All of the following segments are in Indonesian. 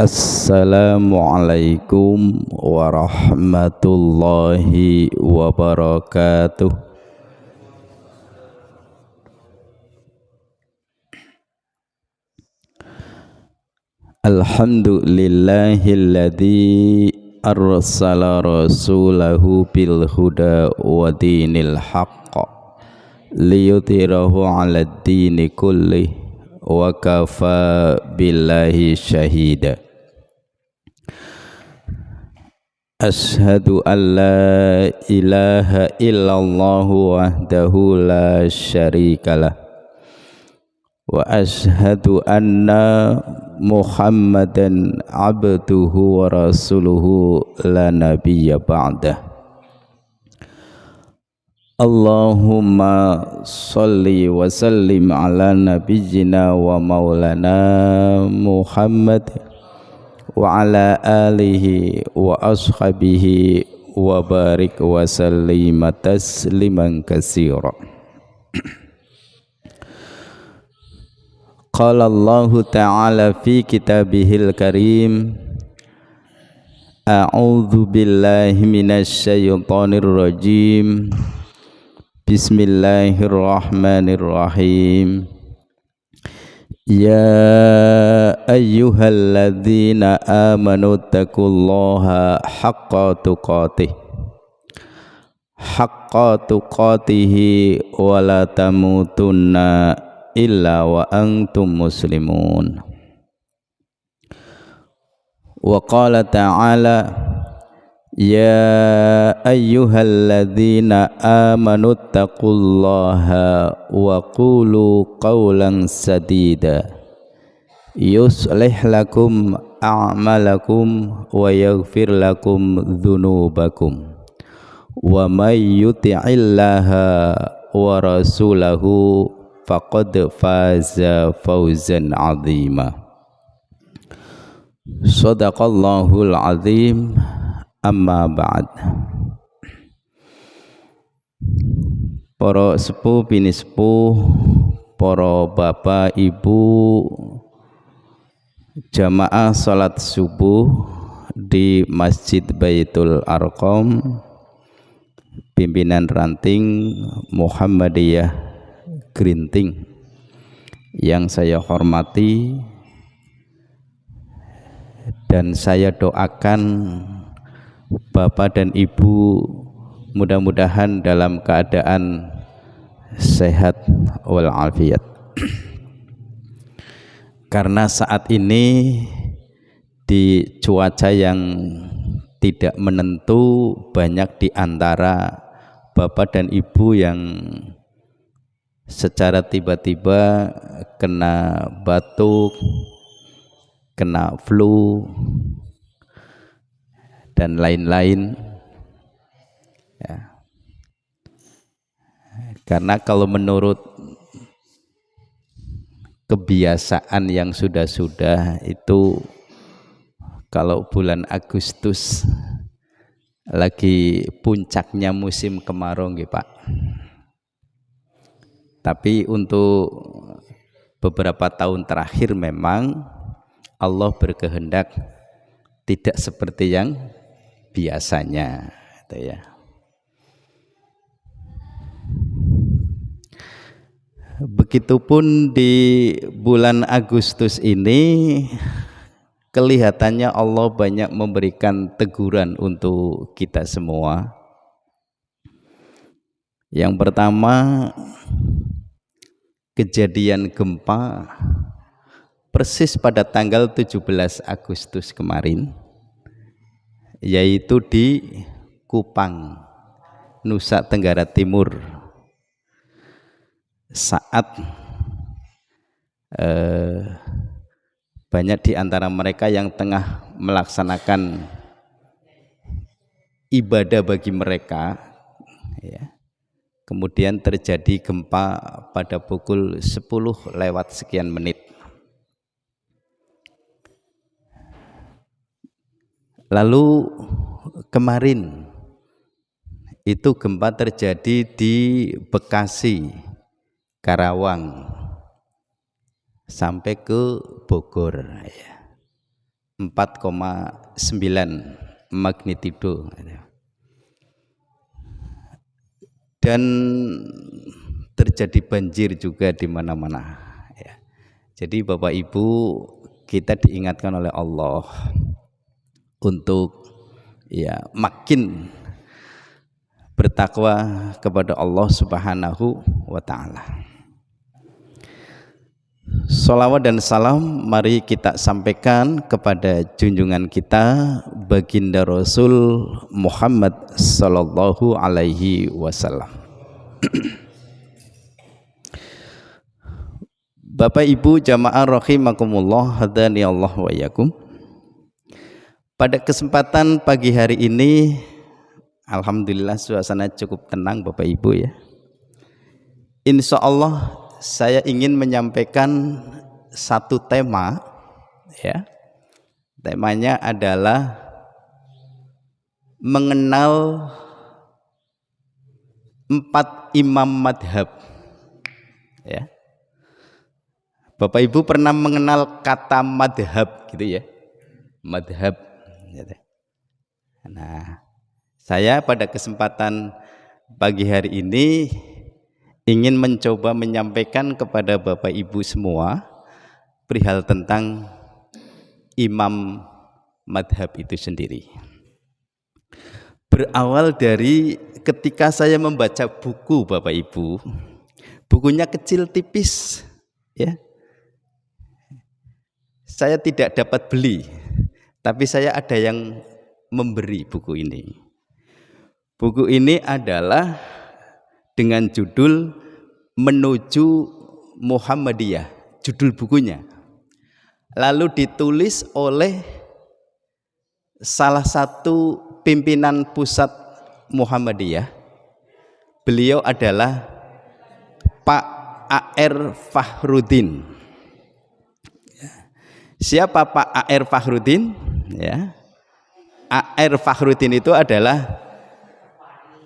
Assalamualaikum warahmatullahi wabarakatuh. Alhamdulillahilladzi arsala rasulahu bil huda wa dinil haqq liyudhhirahu 'alad dini kullih wa kafa billahi syahida. Ashhadu an la ilaha illallah wahdahu la syarikalah wa ashhadu anna Muhammadan abduhu wa rasuluhu la nabiyya ba'dah. Allahumma salli wa sallim ala nabiyyina wa maulana Muhammad wa ala alihi wa ashabihi wa barik wa sallim tasliman katsira. Qala Allahu ta'ala fi kitabihil karim, a'udzu billahi minasy syaithanir rajim. Bismillahirrahmanirrahim. Ya ayyuhalladzina amanu taqullaha haqqa tuqatihi wa la tamutunna illa wa antum muslimun. Wa qala ta'ala ya ayyuhalladzina amanu taqullaha wa qulu qawlan sadida yuslih lakum a'malakum wa yaghfir lakum dhunubakum wa may yuti'illaha wa rasulahu faqad faza fawzan 'azima. Shadaqallahul 'azim. Amma ba'd. Para sepuh bini sepuh, para bapak ibu, jamaah salat subuh di Masjid Baitul Arqam, pimpinan ranting Muhammadiyah Grinting yang saya hormati dan saya doakan Bapak dan Ibu mudah-mudahan dalam keadaan sehat walafiat. Karena saat ini di cuaca yang tidak menentu, banyak di antara Bapak dan Ibu yang secara tiba-tiba kena batuk, kena flu dan lain-lain ya. Karena kalau menurut kebiasaan yang sudah-sudah itu, kalau bulan Agustus lagi puncaknya musim kemarau nggih Pak. Tapi untuk beberapa tahun terakhir memang Allah berkehendak tidak seperti yang biasanya gitu ya. Begitupun di bulan Agustus ini kelihatannya Allah banyak memberikan teguran untuk kita semua. Yang pertama, kejadian gempa persis pada tanggal 17 Agustus kemarin, yaitu di Kupang, Nusa Tenggara Timur. Saat banyak di antara mereka yang tengah melaksanakan ibadah bagi mereka ya, kemudian terjadi gempa pada pukul 10 lewat sekian menit. Lalu kemarin itu gempa terjadi di Bekasi, Karawang, sampai ke Bogor ya. 4,9 magnitudo. Dan terjadi banjir juga di mana-mana. Ya. Jadi Bapak Ibu, kita diingatkan oleh Allah untuk ya makin bertakwa kepada Allah Subhanahu wa Ta'ala. Sholawat dan salam mari kita sampaikan kepada junjungan kita baginda Rasul Muhammad sallallahu alaihi wasallam. Bapak Ibu jamaah rahimakumullah, hadani Allah wa iyyakum. Pada kesempatan pagi hari ini alhamdulillah suasana cukup tenang Bapak Ibu ya. Insya Allah saya ingin menyampaikan satu tema ya. Temanya adalah mengenal 4 imam madhab ya. Bapak Ibu pernah mengenal kata madhab gitu ya, madhab gitu. Nah, saya pada kesempatan pagi hari ini ingin mencoba menyampaikan kepada Bapak Ibu semua perihal tentang imam madhab itu sendiri. Berawal dari ketika saya membaca buku Bapak Ibu, bukunya kecil tipis ya. Saya tidak dapat beli, tapi saya ada yang memberi buku ini. Buku ini adalah dengan judul Menuju Muhammadiyah, judul bukunya. Lalu ditulis oleh salah satu pimpinan pusat Muhammadiyah. Beliau adalah Pak A.R. Fakhrudin. Siapa Pak A.R. Fakhrudin? Ya. A.R. Fakhrudin itu adalah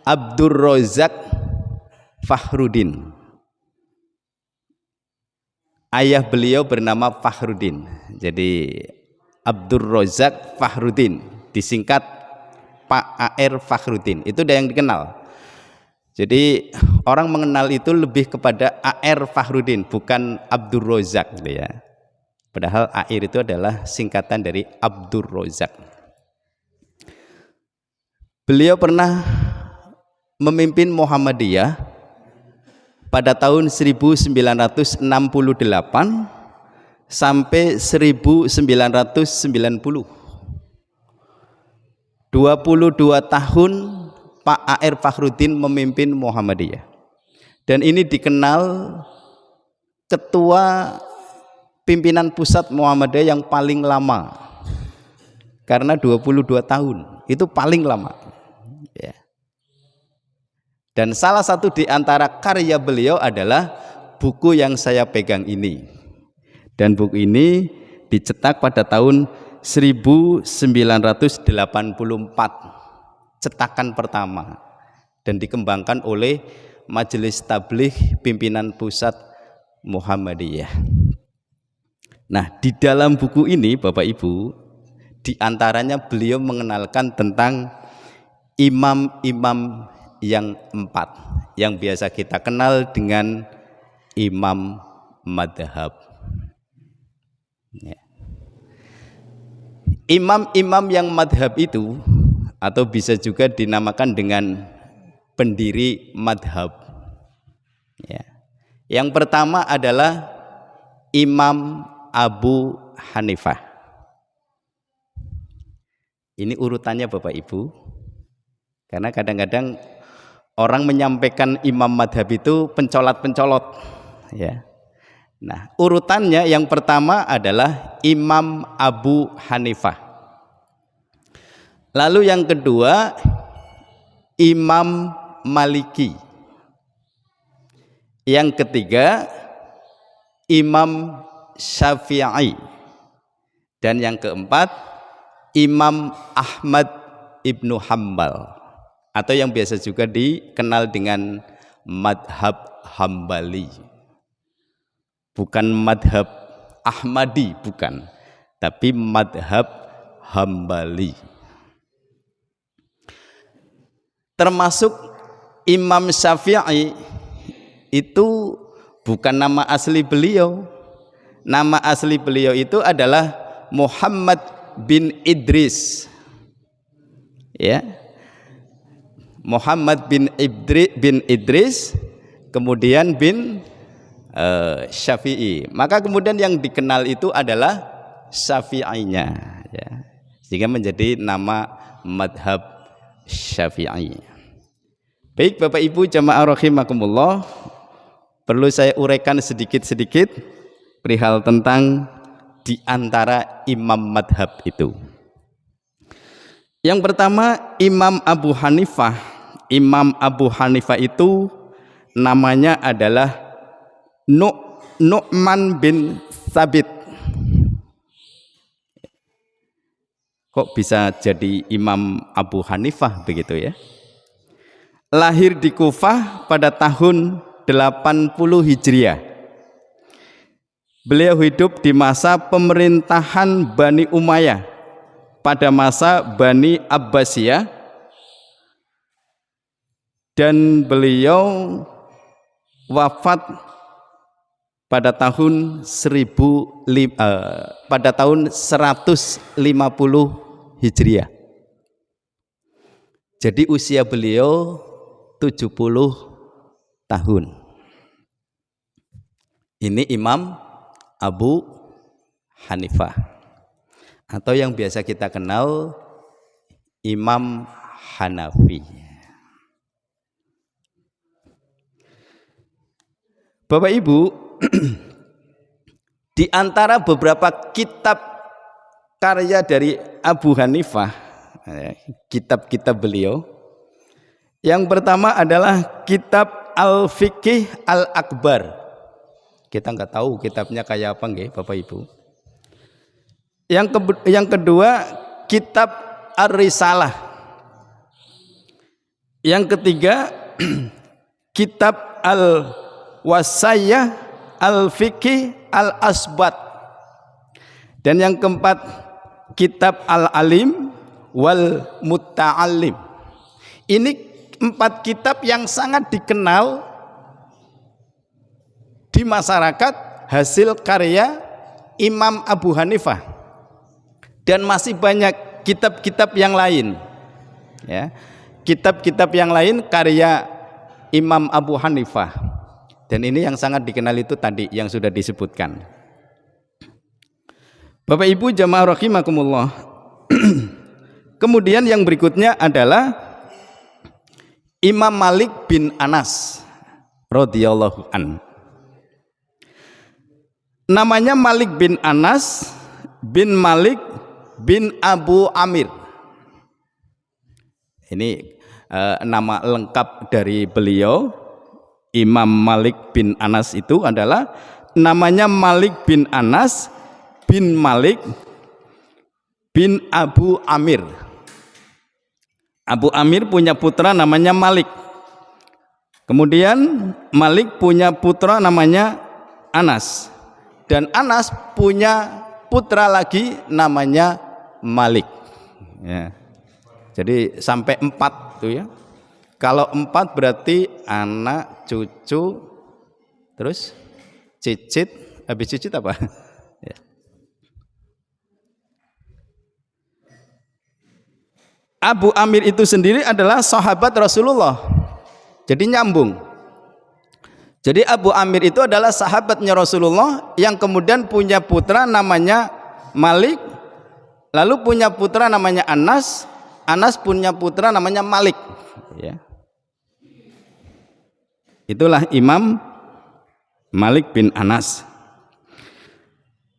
Abdur Razak Fakhrudin. Ayah beliau bernama Fakhrudin. Jadi Abdur Razak Fakhrudin, disingkat Pak A.R. Fakhrudin. Itu udah yang dikenal. Jadi orang mengenal itu lebih kepada A.R. Fakhrudin, bukan Abdur Razak gitu ya. Padahal A.R. itu adalah singkatan dari Abdur Razak. Beliau pernah memimpin Muhammadiyah pada tahun 1968 sampai 1990. 22 tahun Pak A.R. Fakhrudin memimpin Muhammadiyah. Dan ini dikenal ketua pimpinan pusat Muhammadiyah yang paling lama. Karena 22 tahun, itu paling lama. Ya. Dan salah satu di antara karya beliau adalah buku yang saya pegang ini. Dan buku ini dicetak pada tahun 1984, cetakan pertama, dan dikembangkan oleh Majelis Tabligh Pimpinan Pusat Muhammadiyah. Nah, di dalam buku ini Bapak Ibu, di antaranya beliau mengenalkan tentang imam-imam yang 4 yang biasa kita kenal dengan imam madhab ya. Imam-imam yang madhab itu atau bisa juga dinamakan dengan pendiri madhab ya. Yang pertama adalah Imam Abu Hanifah. Ini urutannya Bapak Ibu, karena kadang-kadang orang menyampaikan imam madhab itu pencolot-pencolot ya. Nah, urutannya yang pertama adalah Imam Abu Hanifah. Lalu yang kedua Imam Maliki. Yang ketiga Imam Syafi'i. Dan yang keempat Imam Ahmad Ibnu Hambal, atau yang biasa juga dikenal dengan madhab Hambali. Bukan madhab Ahmadi, bukan, tapi madhab Hambali. Termasuk Imam Syafi'i itu bukan nama asli beliau. Nama asli beliau itu adalah Muhammad bin Idris. Ya. Muhammad bin Idris kemudian bin Syafi'i. Maka kemudian yang dikenal itu adalah Syafi'inya, ya. Sehingga menjadi nama madhab Syafi'i. Baik Bapak Ibu jamaah rahimakumullah, perlu saya uraikan sedikit-sedikit perihal tentang di antara imam madhab itu. Yang pertama Imam Abu Hanifah. Imam Abu Hanifah itu namanya adalah Nu'man bin Thabit. Kok bisa jadi Imam Abu Hanifah begitu ya? Lahir di Kufah pada tahun 80 Hijriah. Beliau hidup di masa pemerintahan Bani Umayyah pada masa Bani Abbasiyah, dan beliau wafat pada tahun 150 Hijriah. Jadi usia beliau 70 tahun. Ini Imam Abu Hanifah, atau yang biasa kita kenal Imam Hanafi. Bapak Ibu, di antara beberapa kitab karya dari Abu Hanifah, kitab-kitab beliau, yang pertama adalah kitab Al-Fiqih Al-Akbar. Kita nggak tahu kitabnya kayak apa nggih Bapak Ibu. Yang kedua kitab Ar-Risalah. Yang ketiga kitab Al-Wasayah Al-Fiqih Al-Asbat. Dan yang keempat kitab Al-Alim wal Muta'allim. Ini 4 kitab yang sangat dikenal di masyarakat, hasil karya Imam Abu Hanifah. Dan masih banyak kitab-kitab yang lain, ya, kitab-kitab yang lain karya Imam Abu Hanifah. Dan ini yang sangat dikenal itu tadi yang sudah disebutkan. Bapak Ibu jamaah rahimakumullah. Kemudian yang berikutnya adalah Imam Malik bin Anas radhiyallahu an. Namanya Malik bin Anas bin Malik bin Abu Amir. Ini nama lengkap dari beliau. Imam Malik bin Anas itu adalah namanya Malik bin Anas bin Malik bin Abu Amir. Abu Amir punya putra namanya Malik. Kemudian Malik punya putra namanya Anas. Dan Anas punya putra lagi namanya Malik. Ya. Jadi sampai 4 tuh ya. Kalau 4 berarti anak, cucu, terus cicit. Habis cicit apa? Ya. Abu Amir itu sendiri adalah sahabat Rasulullah. Jadi nyambung. Jadi Abu Amir itu adalah sahabatnya Rasulullah yang kemudian punya putra namanya Malik, lalu punya putra namanya Anas, Anas punya putra namanya Malik. Ya. Itulah Imam Malik bin Anas.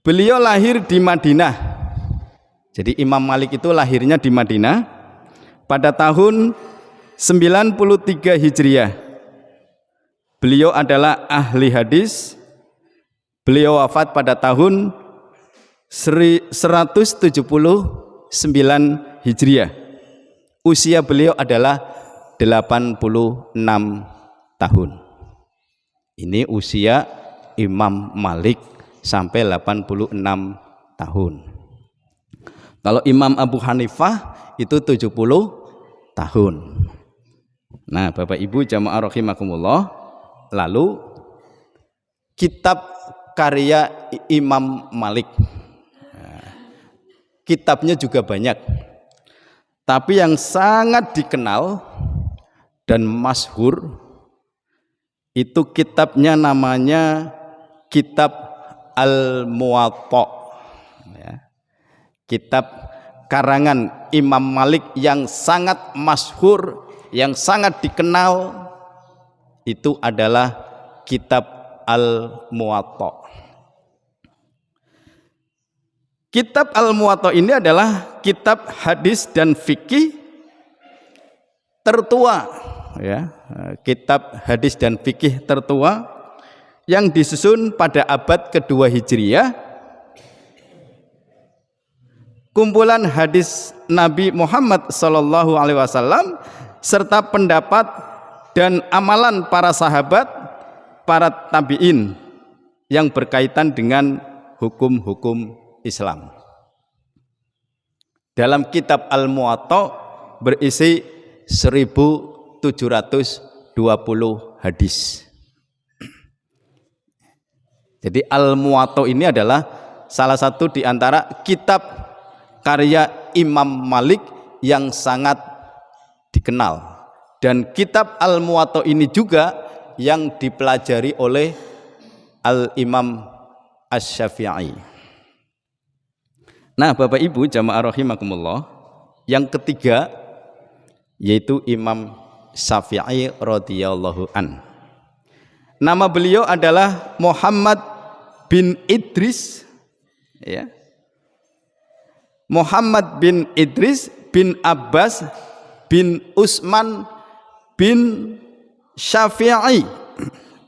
Beliau lahir di Madinah. Jadi Imam Malik itu lahirnya di Madinah pada tahun 93 Hijriah. Beliau adalah ahli hadis. Beliau wafat pada tahun 179 Hijriah. Usia beliau adalah 86 tahun. Ini usia Imam Malik sampai 86 tahun. Kalau Imam Abu Hanifah itu 70 tahun. Nah, Bapak Ibu jamaah rahimakumullah, lalu kitab karya Imam Malik. Nah, kitabnya juga banyak. Tapi yang sangat dikenal dan masyhur itu kitabnya namanya Kitab Al-Muwatta, ya. Kitab karangan Imam Malik yang sangat masyhur, yang sangat dikenal itu adalah Kitab Al-Muwatta. Kitab Al-Muwatta ini adalah kitab hadis dan fikih tertua, ya, kitab hadis dan fikih tertua yang disusun pada abad kedua Hijriah. Kumpulan hadis Nabi Muhammad SAW serta pendapat dan amalan para sahabat, para tabi'in yang berkaitan dengan hukum-hukum Islam. Dalam kitab Al-Muwatta berisi 1720 hadis. Jadi Al-Muwatta ini adalah salah satu di antara kitab karya Imam Malik yang sangat dikenal, dan kitab Al-Muwatta ini juga yang dipelajari oleh Al-Imam Asy-Syafi'i. Nah, Bapak Ibu jamaah rahimakumullah, yang ketiga yaitu Imam Syafi'i radhiyallahu an. Nama beliau adalah Muhammad bin Idris, ya. Muhammad bin Idris bin Abbas bin Utsman bin Syafi'i.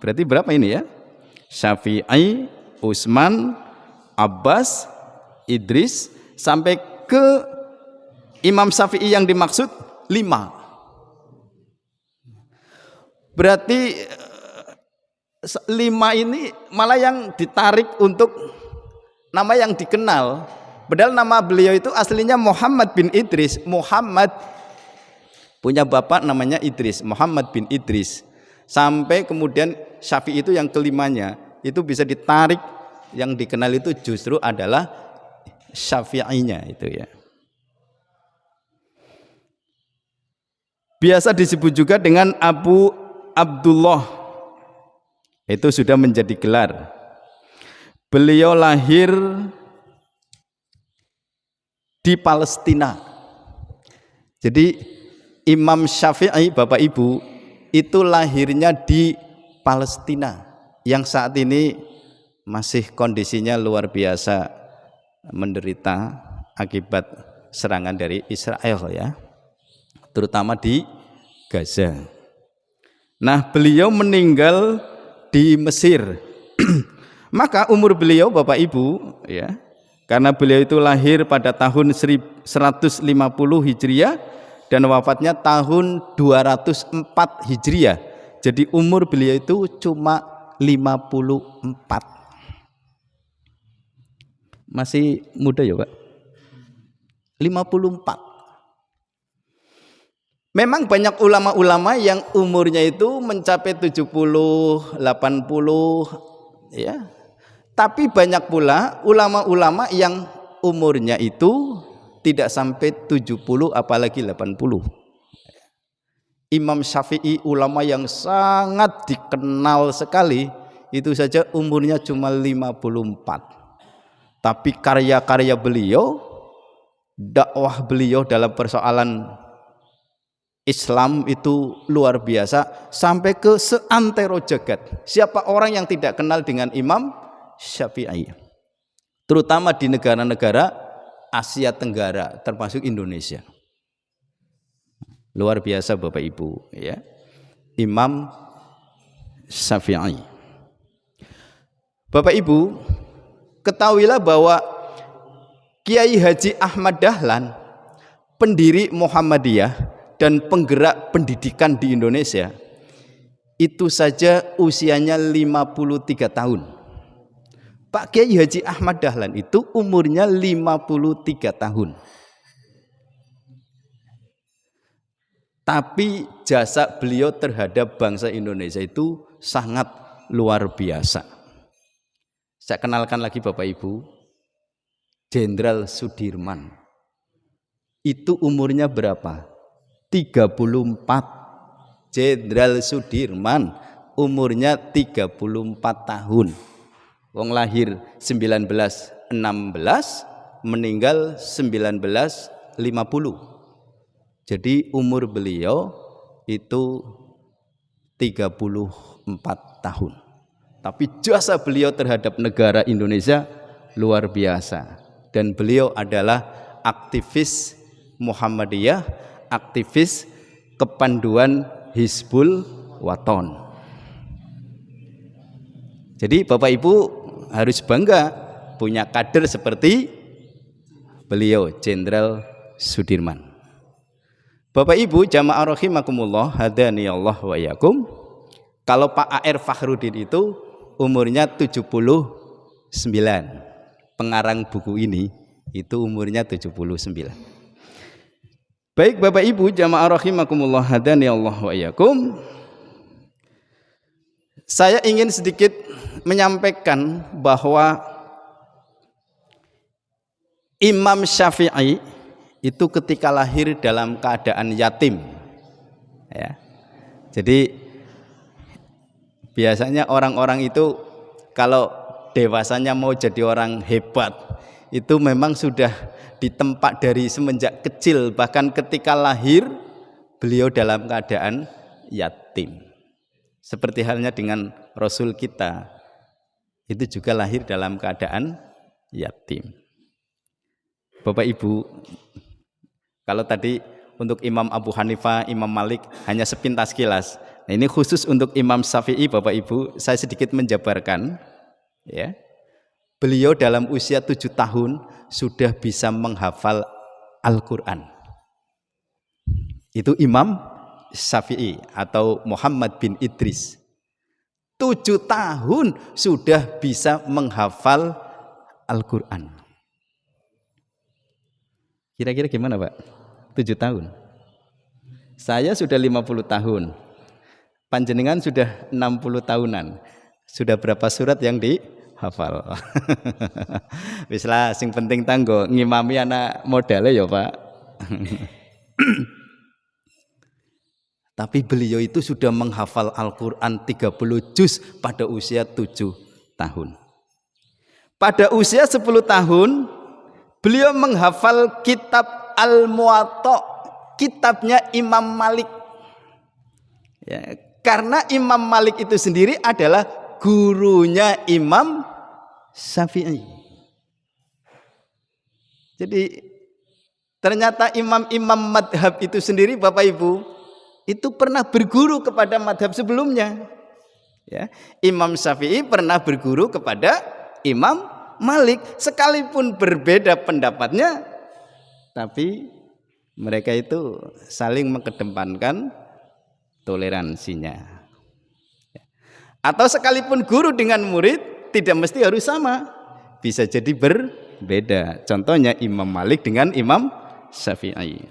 Berarti berapa ini ya? Syafi'i, Utsman, Abbas, Idris, sampai ke Imam Syafi'i yang dimaksud 5. Berarti 5 ini malah yang ditarik untuk nama yang dikenal. Padahal nama beliau itu aslinya Muhammad bin Idris. Muhammad punya bapak namanya Idris, Muhammad bin Idris. Sampai kemudian Syafi'i itu yang kelimanya, itu bisa ditarik, yang dikenal itu justru adalah Syafi'inya itu ya. Biasa disebut juga dengan Abu Abdullah. Itu sudah menjadi gelar. Beliau lahir di Palestina. Jadi Imam Syafi'i, Bapak Ibu, itu lahirnya di Palestina yang saat ini masih kondisinya luar biasa menderita akibat serangan dari Israel, ya, terutama di Gaza. Nah, beliau meninggal di Mesir. Maka umur beliau, Bapak Ibu, ya, karena beliau itu lahir pada tahun 150 Hijriah dan wafatnya tahun 204 Hijriah. Jadi umur beliau itu cuma 54. Masih muda ya, Pak? 54. Memang banyak ulama-ulama yang umurnya itu mencapai 70, 80, ya. Tapi banyak pula ulama-ulama yang umurnya itu tidak sampai 70 apalagi 80. Imam Syafi'i, ulama yang sangat dikenal sekali, itu saja umurnya cuma 54. Tapi karya-karya beliau, dakwah beliau dalam persoalan Islam itu luar biasa, sampai ke seantero jagat. Siapa orang yang tidak kenal dengan Imam Syafi'i? Terutama di negara-negara Asia Tenggara, termasuk Indonesia. Luar biasa Bapak Ibu, ya. Imam Syafi'i. Bapak Ibu, ketahuilah bahwa Kiai Haji Ahmad Dahlan, pendiri Muhammadiyah dan penggerak pendidikan di Indonesia, itu saja usianya 53 tahun. Pak Kiai Haji Ahmad Dahlan itu umurnya 53 tahun. Tapi jasa beliau terhadap bangsa Indonesia itu sangat luar biasa. Saya kenalkan lagi Bapak Ibu, Jenderal Sudirman. Itu umurnya berapa? 34. Jenderal Sudirman umurnya 34 tahun. Wong lahir 1916, meninggal 1950. Jadi umur beliau itu 34 tahun. Tapi jasa beliau terhadap negara Indonesia luar biasa. Dan beliau adalah aktivis Muhammadiyah, aktivis kepanduan Hizbul Waton. Jadi Bapak Ibu harus bangga punya kader seperti beliau, Jenderal Sudirman. Bapak Ibu jamaah rahimakumullah, hadani Allah wa iyyakum. Kalau Pak A.R. Fakhrudin itu umurnya 79. Pengarang buku ini itu umurnya 79. Baik Bapak Ibu jamaah rahimakumullah, hadani Allah wa iyyakum. Saya ingin sedikit menyampaikan bahwa Imam Syafi'i itu ketika lahir dalam keadaan yatim, ya. Jadi biasanya orang-orang itu kalau dewasanya mau jadi orang hebat itu memang sudah ditempa dari semenjak kecil, bahkan ketika lahir beliau dalam keadaan yatim. Seperti halnya dengan Rasul kita, itu juga lahir dalam keadaan yatim. Bapak Ibu, kalau tadi untuk Imam Abu Hanifah, Imam Malik hanya sepintas kilas. Nah, ini khusus untuk Imam Syafi'i Bapak Ibu, saya sedikit menjabarkan, ya. Beliau dalam usia 7 tahun sudah bisa menghafal Al-Qur'an. Itu Imam Syafi'i atau Muhammad bin Idris. 7 tahun sudah bisa menghafal Al-Qur'an. Kira-kira gimana Pak? 7 tahun. Saya sudah 50 tahun. Panjenengan sudah 60 tahunan. Sudah berapa surat yang dihafal? Wislah sing penting tanggo ngimami anak modalnya ya Pak. Tapi beliau itu sudah menghafal Al-Qur'an 30 juz pada usia 7 tahun. Pada usia 10 tahun beliau menghafal kitab Al-Muwatta, kitabnya Imam Malik. Ya, karena Imam Malik itu sendiri adalah gurunya Imam Syafi'i. Jadi ternyata imam-imam madhab itu sendiri Bapak Ibu itu pernah berguru kepada madhab sebelumnya. Ya, Imam Syafi'i pernah berguru kepada Imam Malik, sekalipun berbeda pendapatnya, tapi mereka itu saling mengedepankan toleransinya. Atau sekalipun guru dengan murid tidak mesti harus sama, bisa jadi berbeda. Contohnya Imam Malik dengan Imam Syafi'i.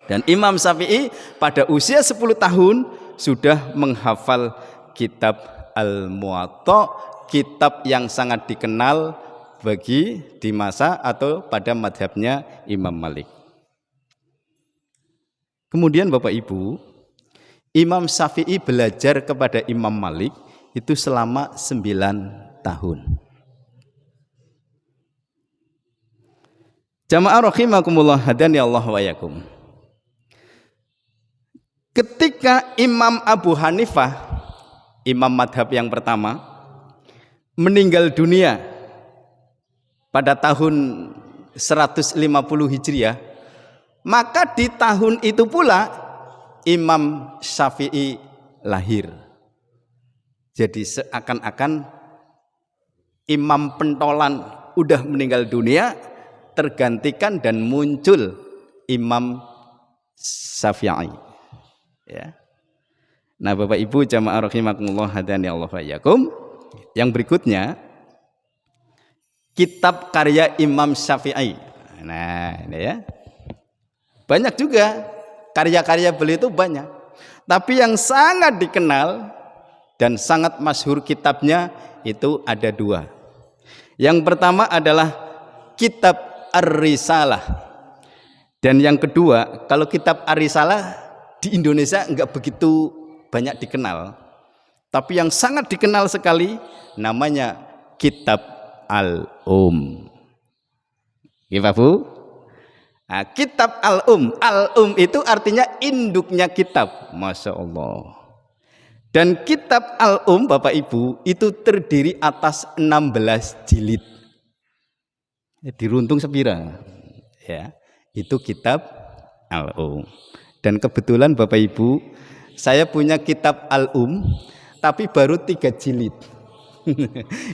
Dan Imam Syafi'i pada usia 10 tahun sudah menghafal kitab Al-Muwatta, kitab yang sangat dikenal bagi di masa atau pada madhabnya Imam Malik. Kemudian Bapak Ibu, Imam Syafi'i belajar kepada Imam Malik itu selama 9 tahun. Jamaah rahimakumullah, hadani Allah wa iyyakum. Ketika Imam Abu Hanifah, imam madhab yang pertama, meninggal dunia pada tahun 150 Hijriah, maka di tahun itu pula Imam Syafi'i lahir. Jadi seakan-akan imam pentolan udah meninggal dunia, tergantikan dan muncul Imam Syafi'i. Ya. Nah Bapak Ibu jamaah rahimakumullah, hadani Allah wa iyyakum. Yang berikutnya, kitab karya Imam Syafi'i. Nah, ini ya. Banyak juga karya-karya beliau itu banyak. Tapi yang sangat dikenal dan sangat masyhur kitabnya itu ada dua. Yang pertama adalah kitab Ar-Risalah. Dan yang kedua, kalau kitab Ar-Risalah di Indonesia enggak begitu banyak dikenal. Tapi yang sangat dikenal sekali namanya kitab Al-Um. Gimana Bu? Nah, kitab Al-Um. Al-Um itu artinya induknya kitab. Masya Allah. Dan kitab Al-Um Bapak Ibu itu terdiri atas 16 jilid. Diruntung sepira. Ya, itu kitab Al-Um. Dan kebetulan Bapak Ibu, saya punya kitab Al-Um tapi baru 3 jilid.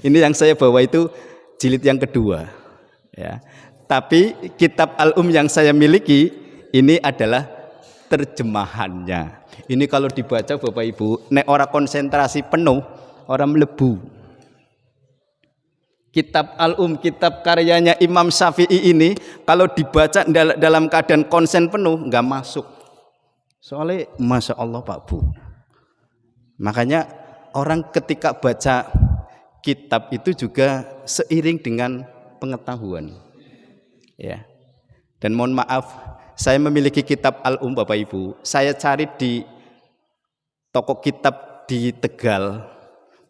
Ini yang saya bawa itu jilid yang kedua. Ya. Tapi kitab Al-Um yang saya miliki ini adalah terjemahannya. Ini kalau dibaca Bapak Ibu, nek ora konsentrasi penuh, orang melebu. Kitab Al-Um, kitab karyanya Imam Syafi'i ini kalau dibaca dalam keadaan konsen penuh nggak masuk. Soalnya Masya Allah Pak Bu. Makanya orang ketika baca kitab itu juga seiring dengan pengetahuan. Ya. Dan mohon maaf, saya memiliki kitab Al-Um Bapak Ibu. Saya cari di toko kitab di Tegal,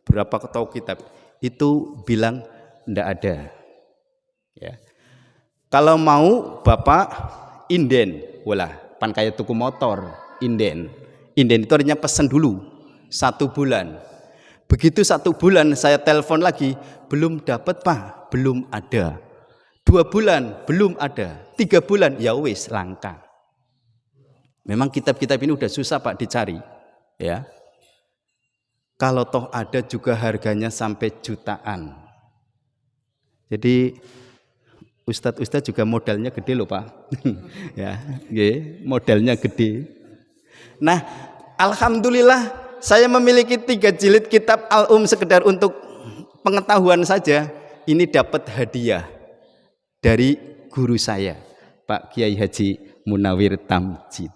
berapa toko kitab itu bilang ndak ada. Ya. Kalau mau Bapak inden, walah pan kayak tuku motor, inden. Inden itu artinya pesan dulu 1 bulan. Begitu 1 bulan saya telepon lagi, belum dapat Pak, belum ada. 2 bulan belum ada, 3 bulan ya wis langka. Memang kitab-kitab ini udah susah Pak dicari, ya. Kalau toh ada juga harganya sampai jutaan. Jadi ustadz-ustadz juga modalnya gede loh Pak. Ya, modalnya gede. Nah, alhamdulillah saya memiliki 3 jilid kitab Al-Um sekedar untuk pengetahuan saja. Ini dapat hadiah dari guru saya, Pak Kiai Haji Munawir Tamjid.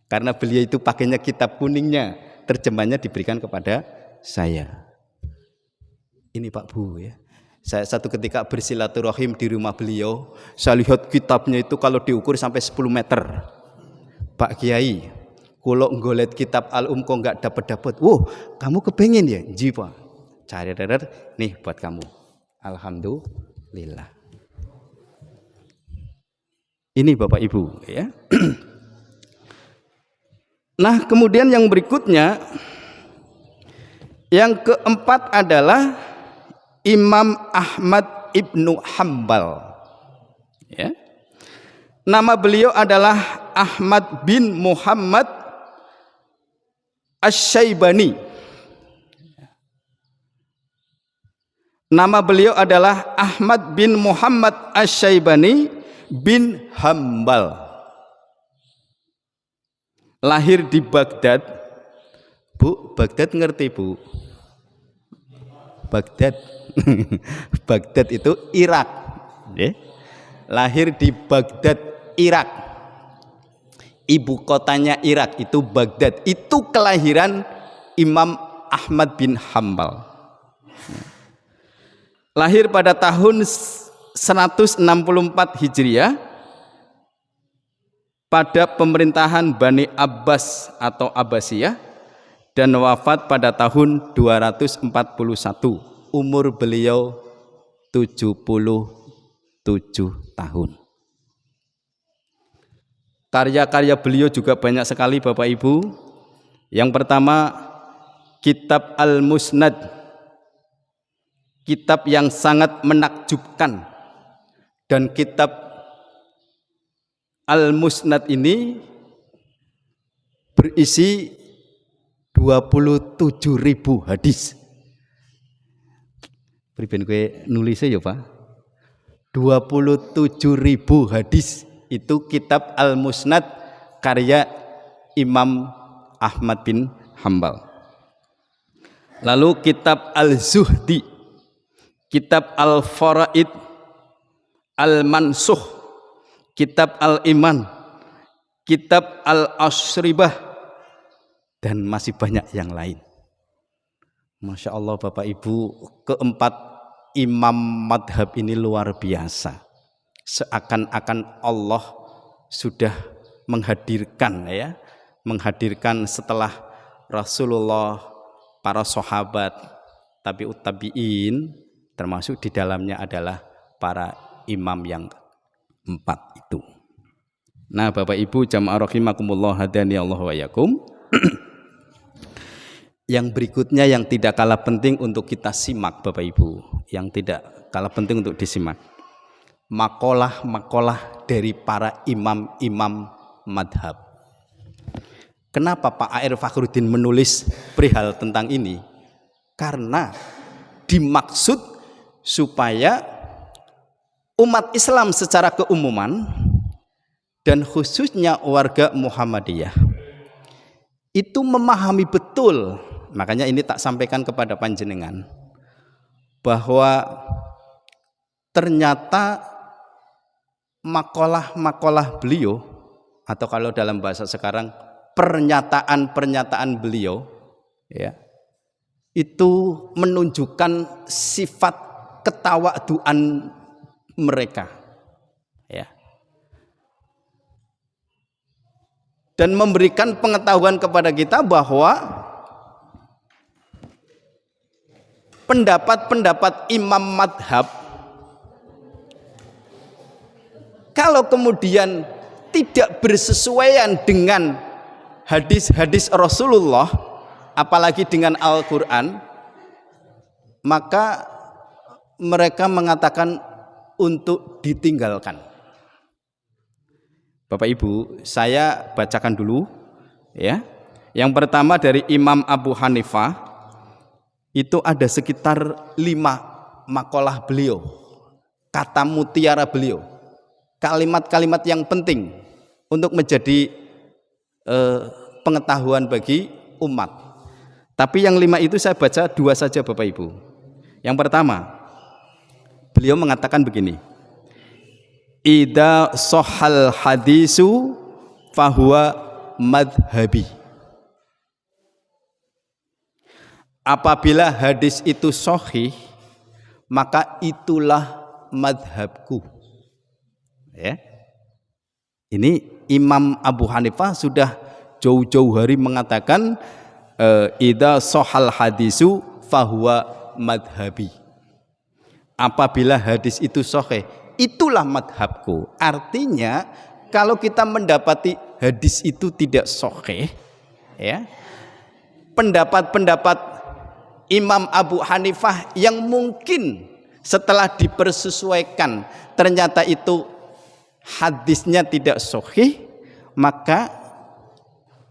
Karena beliau itu pakainya kitab kuningnya, terjemahnya diberikan kepada saya. Ini Pak Bu ya. Saya satu ketika bersilaturahim di rumah beliau, saya lihat kitabnya itu kalau diukur sampai 10 meter. Pak Kiai, kalau nggolet kitab Al-Um kok nggak dapat-dapat. Wow, kamu kepengen ya? Ji Pak. Cari nih buat kamu. Alhamdulillah. Ini Bapak Ibu ya. Nah, kemudian yang berikutnya, yang keempat adalah Imam Ahmad Ibnu Hambal. Ya. Nama beliau adalah Ahmad bin Muhammad Asy-Syaibani. Nama beliau adalah Ahmad bin Muhammad Asy-Syaibani bin Hambal. Lahir di Baghdad. Bu, Baghdad ngerti Bu? Baghdad. Baghdad itu Irak. Lahir di Baghdad, Irak. Ibu kotanya Irak itu Baghdad. Itu kelahiran Imam Ahmad bin Hambal. Lahir pada tahun 164 Hijriah pada pemerintahan Bani Abbas atau Abbasiyah dan wafat pada tahun 241. Umur beliau 77 tahun. Karya-karya beliau juga banyak sekali Bapak Ibu. Yang pertama kitab Al-Musnad, kitab yang sangat menakjubkan. Dan kitab Al-Musnad ini berisi 27.000 hadis. Priben kowe nulisnya ya Pak? 27.000 hadis. Itu kitab Al-Musnad karya Imam Ahmad bin Hambal. Lalu kitab Al-Zuhdi. kitab Al-Faraid, Al-Mansuh, kitab Al-Iman, kitab Al-Asyribah, dan masih banyak yang lain. Masya Allah Bapak Ibu, keempat imam madhab ini luar biasa. Seakan-akan Allah sudah menghadirkan setelah Rasulullah, para sahabat, tabi'in, termasuk di dalamnya adalah para imam yang empat itu. Nah Bapak Ibu jamaah rahimakumullah hadani Allah wa yakum. Yang berikutnya yang tidak kalah penting untuk kita simak Bapak Ibu, yang tidak kalah penting untuk disimak, makalah dari para imam-imam madhab. Kenapa Pak A.R. Fakhruddin menulis perihal tentang ini? Karena dimaksud supaya umat Islam secara keumuman dan khususnya warga Muhammadiyah itu memahami betul, makanya ini tak sampaikan kepada panjenengan, bahwa ternyata makalah beliau, atau kalau dalam bahasa sekarang pernyataan beliau, ya, itu menunjukkan sifat ketawaduan mereka, ya, dan memberikan pengetahuan kepada kita bahwa pendapat imam madhab kalau kemudian tidak bersesuaian dengan hadis-hadis Rasulullah, apalagi dengan Al-Quran, maka mereka mengatakan untuk ditinggalkan. Bapak Ibu, saya bacakan dulu, ya. Yang pertama dari Imam Abu Hanifah, itu ada sekitar 5 makalah beliau, kata mutiara beliau, kalimat-kalimat yang penting untuk menjadi pengetahuan bagi umat. Tapi yang 5 itu saya baca 2 saja Bapak Ibu. Yang pertama, beliau mengatakan begini: idza shahhal hadisu fahuwa madhabi. Apabila hadis itu sahih, maka itulah madhabku. Ya. Ini Imam Abu Hanifah sudah jauh-jauh hari mengatakan idza shahhal hadisu fahuwa madhabi. Apabila hadis itu sahih, itulah madhabku. Artinya kalau kita mendapati hadis itu tidak sahih, ya, pendapat Imam Abu Hanifah yang mungkin setelah dipersesuaikan ternyata itu hadisnya tidak sahih, maka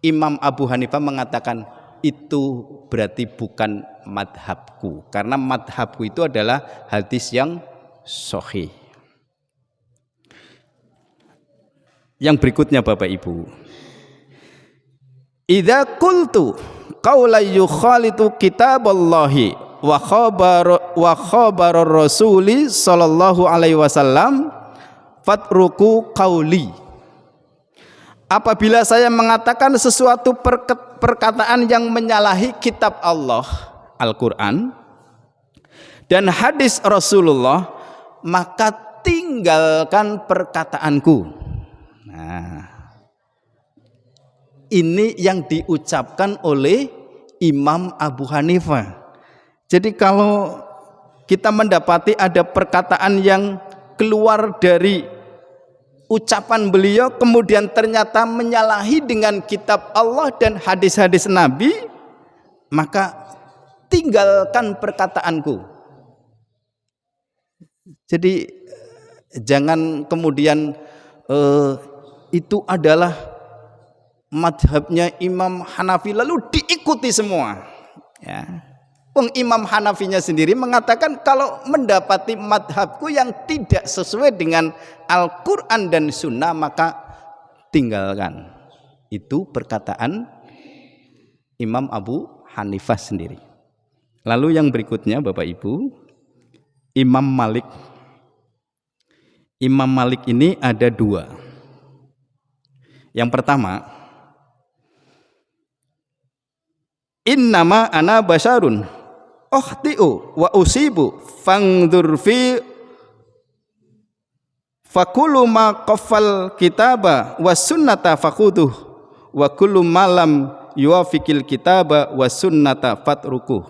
Imam Abu Hanifah mengatakan itu berarti bukan madhabku, karena madhabku itu adalah hadis yang sahih. Yang berikutnya Bapak Ibu, idza qultu qaula yukhalitu kitaballahi wa khabar rasuli sallallahu alaihi wasallam fatruku qauli. Apabila saya mengatakan sesuatu perkataan yang menyalahi kitab Allah Al-Quran dan hadis Rasulullah, maka tinggalkan perkataanku. Nah, ini yang diucapkan oleh Imam Abu Hanifah. Jadi kalau kita mendapati ada perkataan yang keluar dari ucapan beliau kemudian ternyata menyalahi dengan kitab Allah dan hadis-hadis Nabi, maka tinggalkan perkataanku. Jadi jangan kemudian itu adalah madhabnya Imam Hanafi lalu diikuti semua, ya. Imam Hanafinya sendiri mengatakan kalau mendapati madhabku yang tidak sesuai dengan Al-Quran dan Sunnah maka tinggalkan. Itu perkataan Imam Abu Hanifah sendiri. Lalu yang berikutnya Bapak Ibu, Imam Malik. Imam Malik ini ada dua. Yang pertama, innama ana basyarun ukhti'u wa usibu fangdur fi fakulu ma qaffal kitaba was sunnata fakuduh wa kullu malam yuwafiqil kitaba was sunnata fatrukuh.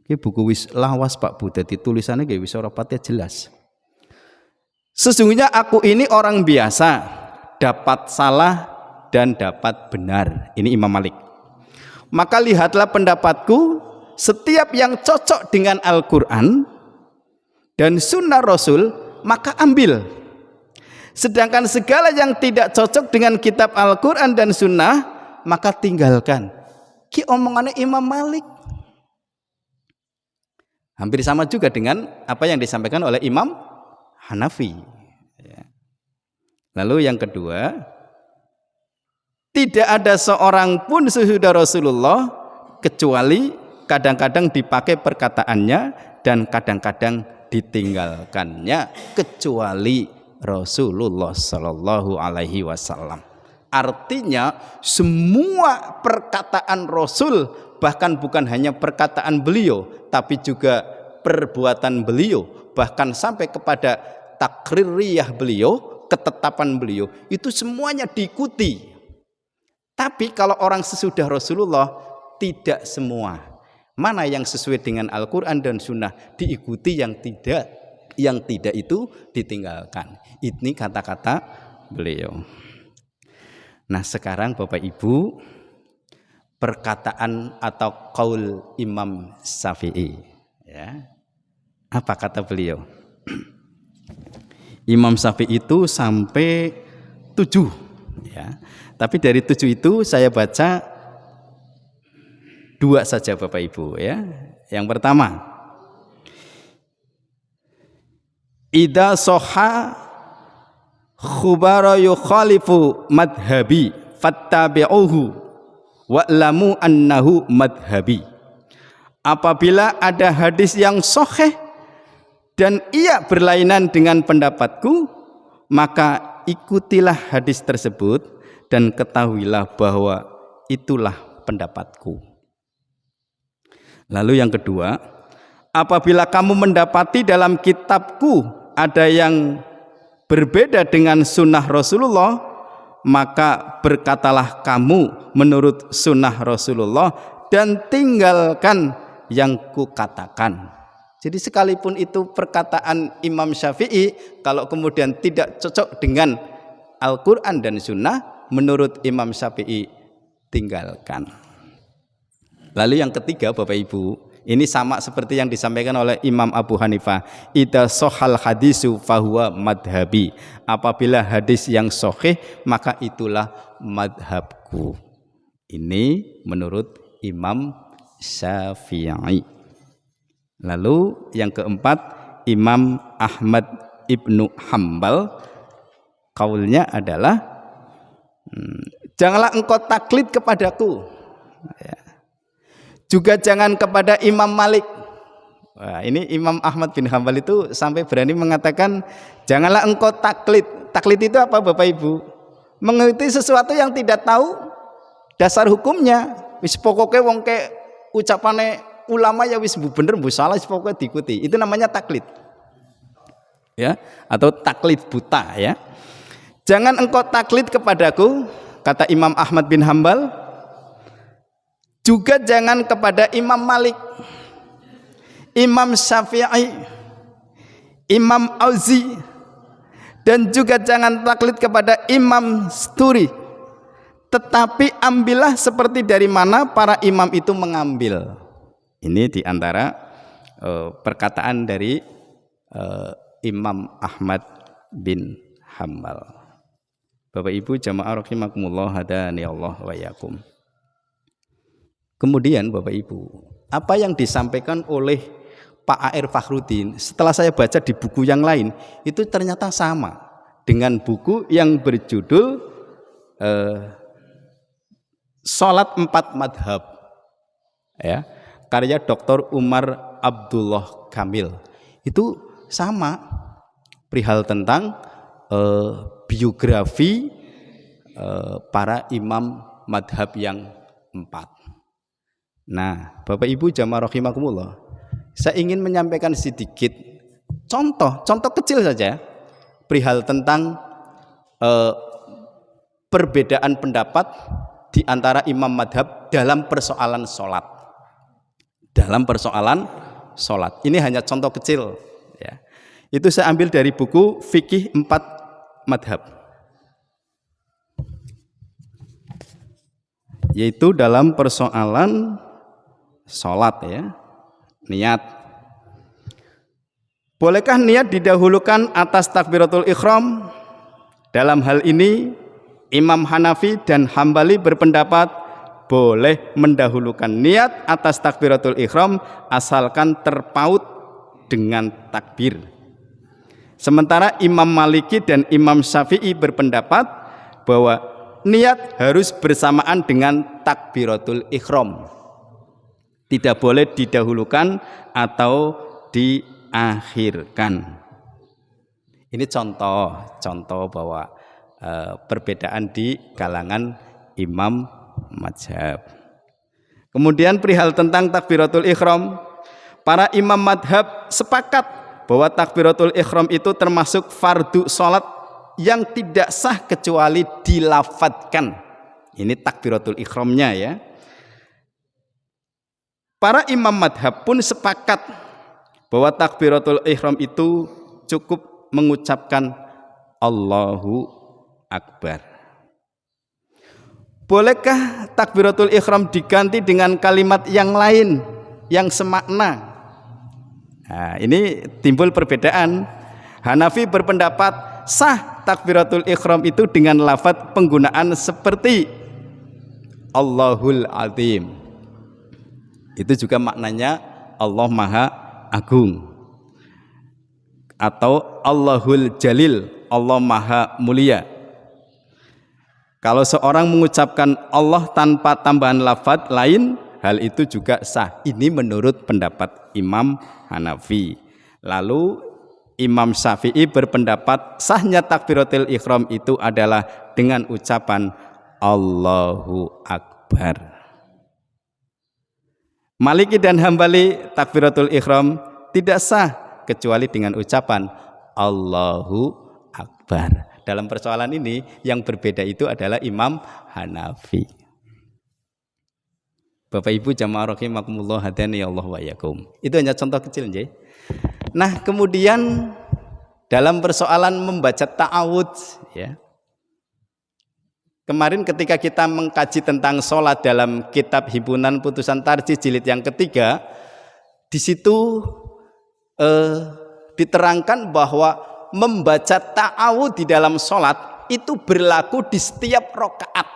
Ini buku wis lawas Pak Bu, dadi tulisannya nggih wis ora pati jelas. Sesungguhnya aku ini orang biasa, dapat salah dan dapat benar. Ini Imam Malik. Maka lihatlah pendapatku, setiap yang cocok dengan Al-Quran dan sunnah Rasul, maka ambil. Sedangkan segala yang tidak cocok dengan kitab Al-Quran dan sunnah, maka tinggalkan. Ki omongannya Imam Malik hampir sama juga dengan apa yang disampaikan oleh Imam Hanafi. Lalu yang kedua, tidak ada seorang pun sesudah Rasulullah kecuali kadang-kadang dipakai perkataannya dan kadang-kadang ditinggalkannya, kecuali Rasulullah Sallallahu Alaihi Wasallam. Artinya semua perkataan Rasul, bahkan bukan hanya perkataan beliau, tapi juga perbuatan beliau, bahkan sampai kepada takririyah beliau, ketetapan beliau, itu semuanya diikuti. Tapi kalau orang sesudah Rasulullah, tidak semua. Mana yang sesuai dengan Al-Quran dan Sunnah diikuti, yang tidak itu ditinggalkan. Ini kata-kata beliau. Nah sekarang Bapak Ibu, perkataan atau qaul Imam Syafi'i, ya. Apa kata beliau? Imam Syafi'i itu sampai 7, ya. Tapi dari 7 itu saya baca 2 saja Bapak Ibu, ya. Yang pertama, idza sahha khubara yukhalifu madhabi fattabi'uhu wa'lamu annahu madhabi. Apabila ada hadis yang sahih dan ia berlainan dengan pendapatku, maka ikutilah hadis tersebut dan ketahuilah bahwa itulah pendapatku. Lalu yang kedua, apabila kamu mendapati dalam kitabku ada yang berbeda dengan sunnah Rasulullah, maka berkatalah kamu menurut sunnah Rasulullah dan tinggalkan yang kukatakan. Jadi sekalipun itu perkataan Imam Syafi'i, kalau kemudian tidak cocok dengan Al-Quran dan sunnah, menurut Imam Syafi'i tinggalkan. Lalu yang ketiga Bapak Ibu, ini sama seperti yang disampaikan oleh Imam Abu Hanifah, idza shahal hadisu fahuwa madhabi. Apabila hadis yang sahih, maka itulah madhabku. Ini menurut Imam Syafi'i. Lalu yang keempat, Imam Ahmad ibnu Hambal, kaulnya adalah janganlah engkau taklid kepadaku, ya. Juga jangan kepada Imam Malik. Wah, ini Imam Ahmad bin Hambal itu sampai berani mengatakan janganlah engkau taklid. Taklid itu apa Bapak Ibu? Mengikuti sesuatu yang tidak tahu dasar hukumnya. Wis pokoknya wong ke ucapane ulama ya wis bener bu salah wis pokoknya diikuti. Itu namanya taklid. Ya, atau taklid buta, ya. Jangan engkau taklid kepadaku, kata Imam Ahmad bin Hambal. Juga jangan kepada Imam Malik, Imam Syafi'i, Imam Auzi, dan juga jangan taklid kepada Imam Sturi. Tetapi ambillah seperti dari mana para imam itu mengambil. Ini diantara perkataan dari Imam Ahmad bin Hambal. Bapak Ibu jamaah rahimakumullah, hadani Allah wa iyyakum. Kemudian Bapak Ibu, apa yang disampaikan oleh Pak A.R. Fakhruddin setelah saya baca di buku yang lain, itu ternyata sama dengan buku yang berjudul Salat 4 Madhab, ya, karya Dr. Umar Abdullah Kamil. Itu sama perihal tentang biografi para imam madhab yang 4. Nah, Bapak Ibu jamaah rahimakumullah, saya ingin menyampaikan sedikit contoh kecil saja perihal tentang perbedaan pendapat di antara imam madhab dalam persoalan sholat. Dalam persoalan sholat. Ini hanya contoh kecil. Ya. Itu saya ambil dari buku Fikih 4 Madhab. Yaitu dalam persoalan sholat ya. Niat. Bolehkah niat didahulukan atas takbiratul ihram? Dalam hal ini Imam Hanafi dan Hambali berpendapat boleh mendahulukan niat atas takbiratul ihram asalkan terpaut dengan takbir. Sementara Imam Maliki dan Imam Syafi'i berpendapat bahwa niat harus bersamaan dengan takbiratul ihram. Tidak boleh didahulukan atau diakhirkan. Ini contoh bahwa perbedaan di kalangan imam madhab. Kemudian perihal tentang takbiratul ihram, para imam madhab sepakat bahwa takbiratul ihram itu termasuk fardu sholat yang tidak sah kecuali dilafadzkan. Ini takbiratul ihramnya ya. Para imam madhab pun sepakat bahwa takbiratul ihram itu cukup mengucapkan Allahu Akbar. Bolehkah takbiratul ihram diganti dengan kalimat yang lain yang semakna? Nah, ini timbul perbedaan. Hanafi berpendapat sah takbiratul ihram itu dengan lafaz penggunaan seperti Allahul Azim. Itu juga maknanya Allah Maha Agung. Atau Allahul Jalil, Allah Maha Mulia. Kalau seorang mengucapkan Allah tanpa tambahan lafaz lain, hal itu juga sah. Ini menurut pendapat Imam Hanafi. Lalu Imam Syafi'i berpendapat sahnya takbiratul ihram itu adalah dengan ucapan Allahu Akbar. Maliki dan Hambali takbiratul ihram tidak sah kecuali dengan ucapan Allahu Akbar. Dalam persoalan ini yang berbeda itu adalah Imam Hanafi. Bapak Ibu jamaah rahimakumullah hadani Allah wa iyyakum. Itu hanya contoh kecil nggih. Nah, kemudian dalam persoalan membaca ta'awudz ya. Kemarin ketika kita mengkaji tentang sholat dalam kitab Himpunan Putusan Tarjih jilid yang ketiga, di situ diterangkan bahwa membaca ta'awudz di dalam sholat itu berlaku di setiap rakaat.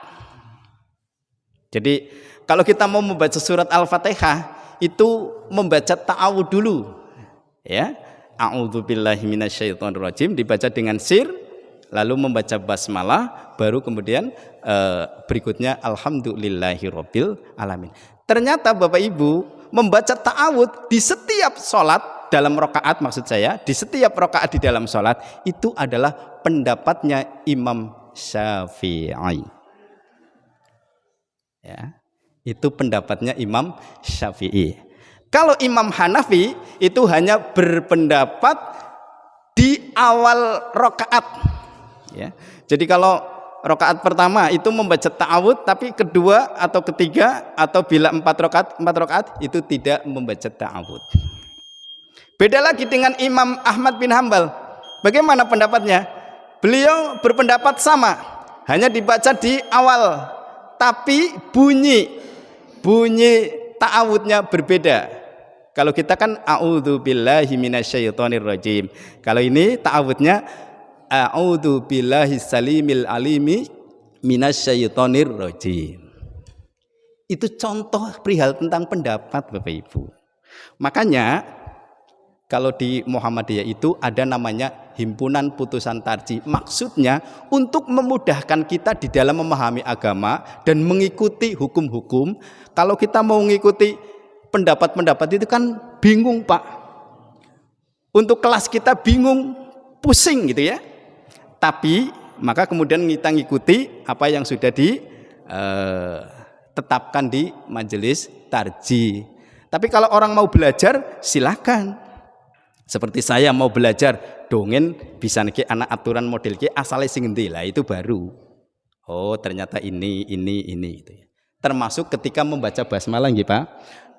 Jadi kalau kita mau membaca surat Al-Fatihah itu membaca ta'awudz dulu, ya. A'udzubillahi minasyaitonirrajim dibaca dengan sir, lalu membaca basmalah, baru kemudian berikutnya alhamdulillahirabbil alamin. Ternyata Bapak Ibu membaca ta'awudz di setiap sholat dalam rakaat, maksud saya di setiap rakaat di dalam sholat itu adalah pendapatnya Imam Syafi'i. Ya, itu pendapatnya Imam Syafi'i. Kalau Imam Hanafi itu hanya berpendapat di awal rakaat. Ya, jadi kalau rakaat pertama itu membaca ta'awudz, tapi kedua atau ketiga atau bila 4 rakaat itu tidak membaca ta'awudz. Beda lagi dengan Imam Ahmad bin Hambal. Bagaimana pendapatnya? Beliau berpendapat sama, hanya dibaca di awal, tapi bunyi ta'awudznya berbeda. Kalau kita kan a'udzubillahi minasyaitonirrajim. Kalau ini ta'awudznya a'udzubillahi salimil alimi minasyaitonirrajim. Itu contoh perihal tentang pendapat Bapak Ibu. Makanya kalau di Muhammadiyah itu ada namanya Himpunan Putusan Tarjih. Maksudnya untuk memudahkan kita di dalam memahami agama dan mengikuti hukum-hukum. Kalau kita mau mengikuti pendapat-pendapat itu kan bingung Pak. Untuk kelas kita bingung, pusing gitu ya. Tapi maka kemudian kita ngikuti apa yang sudah ditetapkan di majelis tarji. Tapi kalau orang mau belajar silakan. Seperti saya mau belajar dongen bisa niki anak aturan model ki asale sing endi lah itu baru. Oh ternyata ini gitu ya. Termasuk ketika membaca basmalah nggih Pak.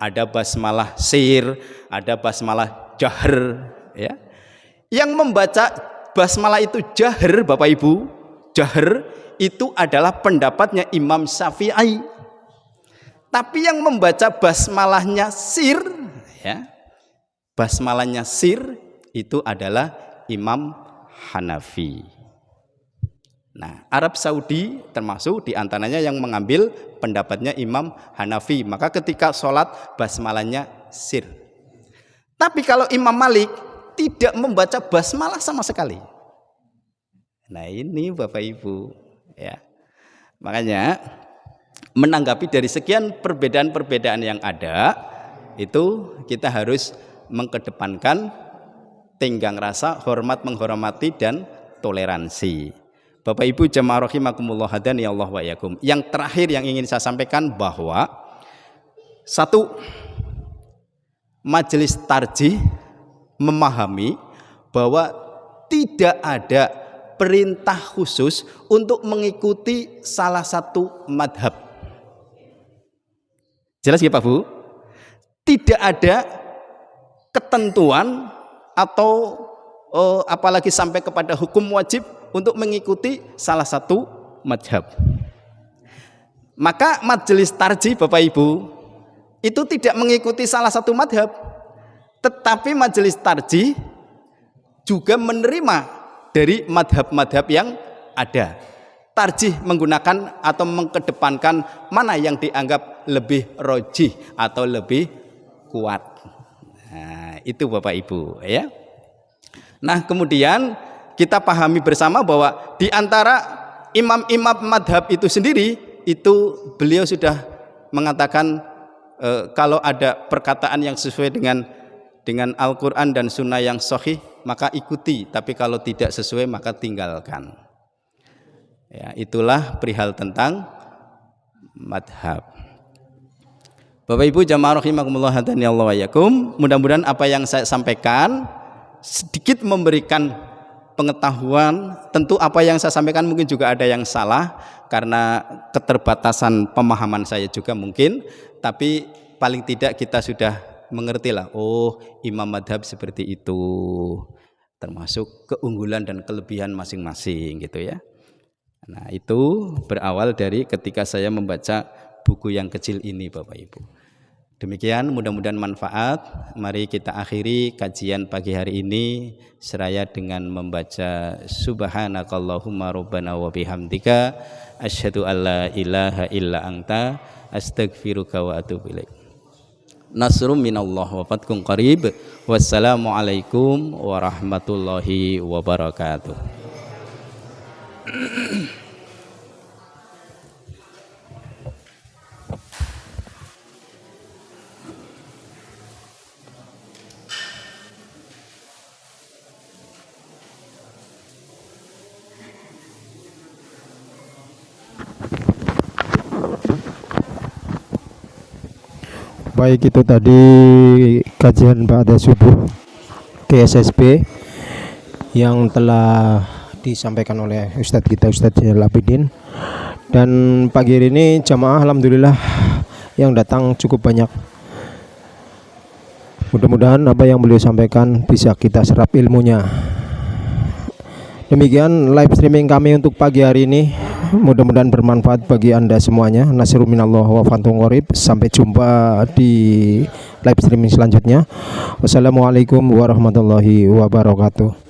Ada basmalah sir, ada basmalah jahr ya. Yang membaca basmalah itu jahr Bapak Ibu, jahr itu adalah pendapatnya Imam Syafi'i. Tapi yang membaca basmalahnya sir ya. Basmalahnya sir itu adalah Imam Hanafi. Nah, Arab Saudi termasuk diantaranya yang mengambil pendapatnya Imam Hanafi. Maka ketika sholat basmalahnya sir. Tapi kalau Imam Malik tidak membaca basmalah sama sekali. Nah ini Bapak Ibu ya. Makanya menanggapi dari sekian perbedaan-perbedaan yang ada, itu kita harus mengkedepankan tenggang rasa, hormat menghormati dan toleransi. Bapak Ibu jamaah rahimakumullah hadani Allah wa yakum. Yang terakhir yang ingin saya sampaikan bahwa satu, majelis tarjih memahami bahwa tidak ada perintah khusus untuk mengikuti salah satu madhab. Jelas ya Pak Bu? Tidak ada ketentuan atau apalagi sampai kepada hukum wajib untuk mengikuti salah satu madhab. Maka majelis tarjih Bapak Ibu itu tidak mengikuti salah satu madhab, tetapi majelis tarjih juga menerima dari madhab-madhab yang ada. Tarjih menggunakan atau mengkedepankan mana yang dianggap lebih rojih atau lebih kuat. Nah, itu Bapak Ibu ya. Nah, kemudian kita pahami bersama bahwa di antara imam-imam madhab itu sendiri, itu beliau sudah mengatakan kalau ada perkataan yang sesuai dengan Al-Quran dan Sunnah yang sahih, maka ikuti. Tapi kalau tidak sesuai, maka tinggalkan. Ya, itulah perihal tentang madhab. Bapak Ibu jamaah rahimakumullah hadani Allah wa yakum. Mudah-mudahan apa yang saya sampaikan sedikit memberikan pengetahuan. Tentu apa yang saya sampaikan mungkin juga ada yang salah karena keterbatasan pemahaman saya juga mungkin, tapi paling tidak kita sudah mengerti lah, oh imam madhab seperti itu, termasuk keunggulan dan kelebihan masing-masing gitu ya. Nah itu berawal dari ketika saya membaca buku yang kecil ini Bapak Ibu. Demikian, mudah-mudahan manfaat. Mari kita akhiri kajian pagi hari ini seraya dengan membaca subhanakallahumma rabbana wa bihamdika asyhadu alla ilaha illa anta astaghfiruka wa atubu ilaik. Nasrum minallah wa fathun qarib. Wassalamualaikum warahmatullahi wabarakatuh. Baik, itu tadi kajian pada subuh KSSP yang telah disampaikan oleh Ustadz kita, Ustadz Zainal Abidin. Dan pagi hari ini jamaah alhamdulillah yang datang cukup banyak. Mudah-mudahan apa yang beliau sampaikan bisa kita serap ilmunya. Demikian live streaming kami untuk pagi hari ini. Mudah-mudahan bermanfaat bagi Anda semuanya. Nasrul minallah wa fathun qarib. Sampai jumpa di live streaming selanjutnya. Wassalamualaikum warahmatullahi wabarakatuh.